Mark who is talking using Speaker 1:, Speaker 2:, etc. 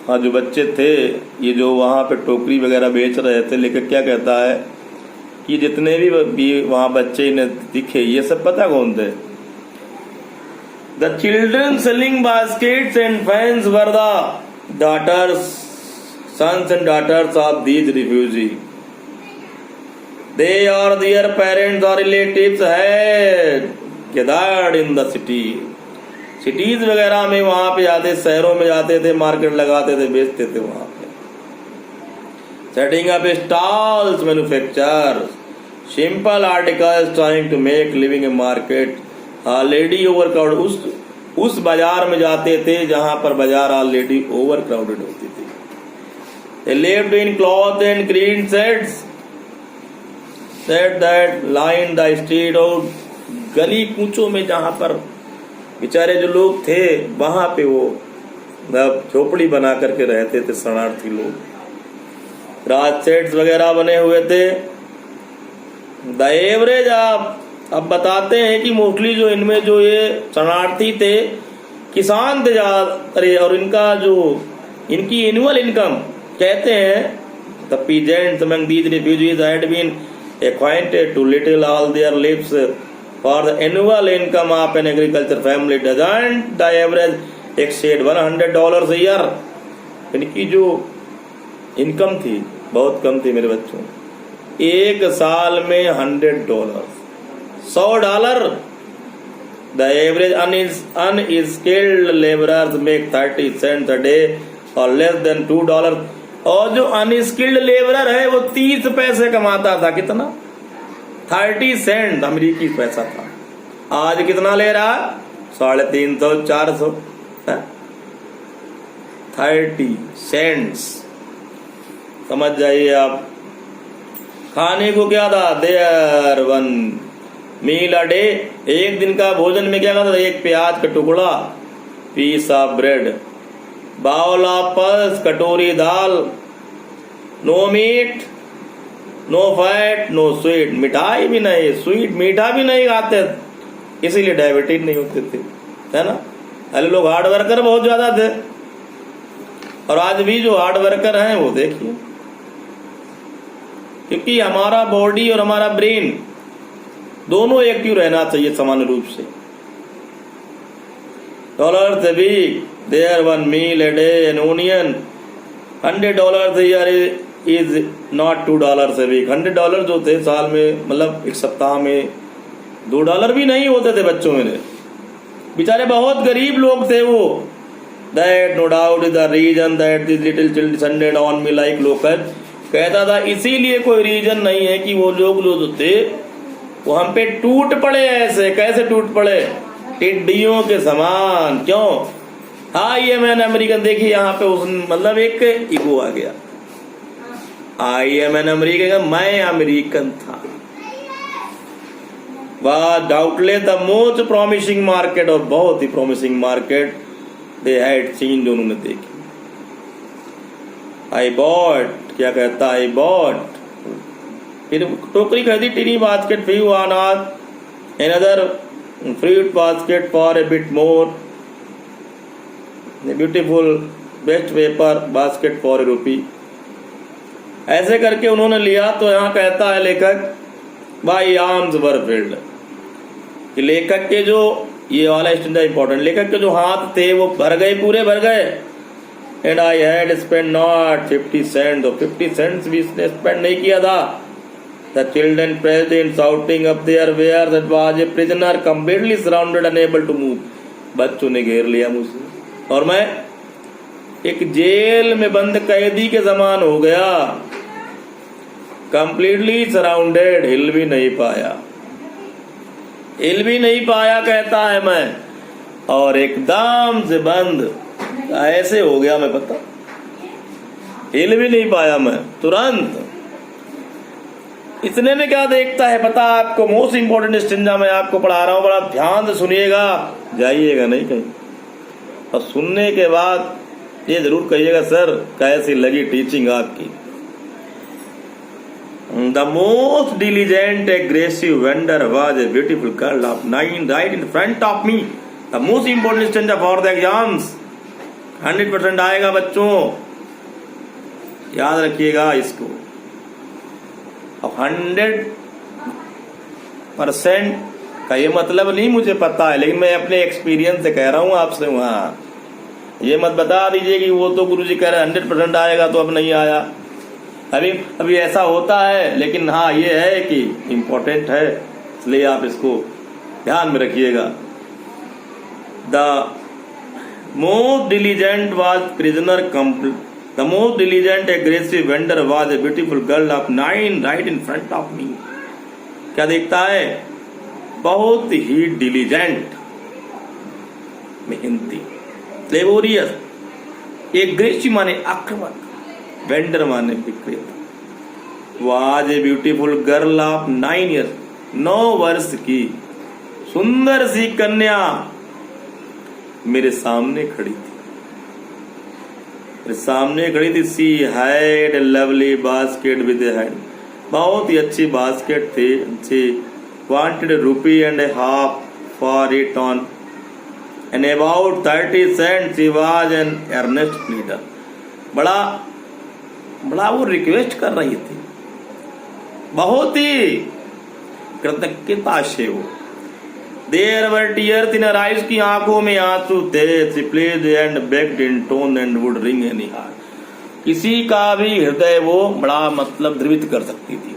Speaker 1: हाँ, जो बच्चे थे ये जो वहाँ पे टोकरी वगैरह बेच रहे थे, लेकर क्या कहता है कि जितने भी वहाँ बच्चे इन्हें दिखे ये सब पता कौन थे? The children selling baskets and fans were the daughters, sons and daughters of these refugees. They or their parents or relatives had gathered in the city. Cities वगैरह में वहां पे जाते, शहरों में जाते थे, मार्केट लगाते थे, बेचते थे वहां पे. Setting up stalls, manufacture simple articles, trying to make living in market. Already over crowded, उस बाजार में जाते थे जहां पर बाजार ऑलरेडी ओवर क्राउडेड होती थी. They lived in cloth and green sheds that lined the street. और गली कूचों में जहां पर बेचारे जो लोग थे वहां पे वो झोपड़ी बना करके रहते थे शरणार्थी लोग. राज सेट्स वगैरह बने हुए थे. द एवरेज, आप अब बताते हैं कि मोस्टली जो इनमें जो ये शरणार्थी थे किसान थे ज्यादातर, और इनका जो इनकी एनुअल इनकम कहते हैं, the peasants among these refugees had been acquainted to little all their lives. For the annual income of an agriculture family doesn't the average exceed $100 a year. इनकी जो इनकम थी बहुत कम थी मेरे बच्चों, एक साल में $100, $100. The average unskilled laborers make 30 cents a day or less than $2. और जो अनस्किल्ड लेबरर है वो 30 पैसे कमाता था. कितना? 30 सेंट अमेरिकी पैसा था. आज कितना ले रहा? 350, 400. 30 सेंट्स, समझ जाइए आप. खाने को क्या था? There one meal a day. एक दिन का भोजन में क्या था? एक प्याज का टुकड़ा, piece of bread, bowl of pulse, कटोरी दाल, no meat, no fat, no sweet. मिठाई भी नहीं, स्वीट मीठा भी नहीं खाते, इसीलिए डायबिटीज नहीं होते थे, है ना. पहले लोग हार्ड वर्कर बहुत ज्यादा थे, और आज भी जो हार्ड वर्कर हैं वो देखिए, क्योंकि हमारा बॉडी और हमारा ब्रेन दोनों एक्टिव रहना चाहिए समान रूप से. $1 a week, there one meal a day, an onion. $100 a year is not $2 a week. $100 जो थे साल में, मतलब एक सप्ताह में $2 भी नहीं होते थे बच्चों मेरे. बेचारे बहुत गरीब लोग थे वो. That no doubt is the reason that these little children descended on me like locusts. कहता था इसीलिए कोई रीजन नहीं है कि वो लोग जो थे वो हम पे टूट पड़े. ऐसे कैसे टूट पड़े? टिड्डियों के समान. क्यों? हाँ, ये मैंने अमेरिकन देखी, यहाँ पे उस मतलब एक ईगो आ गया. आई एम एन अमेरिकन, मैं अमेरिकन था. Was doubtless the most promising market, और बहुत ही promising market they had seen, जो उन्होंने देखी. आई बॉट, क्या कहता? आई बॉट, फिर टोकरी खरीदी, टिनी बास्केट फ्यू अनाज, another fruit basket for a bit more, a beautiful best paper basket for a rupee. ऐसे करके उन्होंने लिया. तो यहाँ कहता है लेखक, बाई आर्म्स वर फिल्ड, कि लेखक के जो ये वाला स्टैंड इंपॉर्टेंट, लेखक के जो हाथ थे वो भर गए, पूरे भर गए. And I had spend not 50 cent, 50 cents भी इसने स्पेंड नहीं किया था. The children present shouting up their where that was a prisoner completely surrounded, unable to move. बच्चों ने घेर लिया मुझे, और मैं एक जेल में बंद कैदी के समान हो गया. कंप्लीटली सराउंडेड, हिल भी नहीं पाया, हिल भी नहीं पाया कहता है मैं, और एकदम से बंद ऐसे हो गया मैं, पता हिल भी नहीं पाया मैं तुरंत. इतने में क्या देखता है पता आपको? मोस्ट इंपोर्टेंट स्टेंजा मैं आपको पढ़ा रहा हूं, बड़ा ध्यान से सुनिएगा, जाइएगा नहीं कहीं. और सुनने के बाद ये जरूर कहिएगा सर कैसी लगी टीचिंग आपकी. The most diligent aggressive vendor was a beautiful girl of 9 right in front of me. The most important stanza for the exams. 100% आएगा बच्चों, याद रखिएगा इसको। अब 100% का ये मतलब नहीं मुझे पता है, लेकिन मैं अपने एक्सपीरियंस से कह रहा हूं आपसे। वहां ये मत बता दीजिए कि वो तो गुरुजी कह रहे 100% आएगा तो अब नहीं आया। अभी ऐसा होता है, लेकिन हाँ ये है कि इम्पोर्टेंट है, इसलिए आप इसको ध्यान में रखिएगा। The most diligent was prisoner complete, the most diligent aggressive vendor was a beautiful girl of 9 right in front of me. क्या देखता है? बहुत ही डिलीजेंट, मेहनती, लेबोरियस, एग्रेसिव माने आक्रामक, वेंडर माने विक्रेता, was a beautiful girl of 9 years, 9 वर्ष की सुंदर सी कन्या मेरे सामने खड़ी थी, मेरे सामने खड़ी थी। She had a lovely basket with a hand, बहुत ही अच्छी बास्केट थी। She wanted ₹1.50 for it on and about 30 cents she was an earnest pleader. बड़ा वो रिक्वेस्ट कर रही थी, बहुत ही कृतज्ञता से वो। There were tears in her eyes, की आंखों में आंसू थे। She please and begged in tone and would wring any heart, किसी का भी हृदय वो बड़ा मतलब द्रवित कर सकती थी।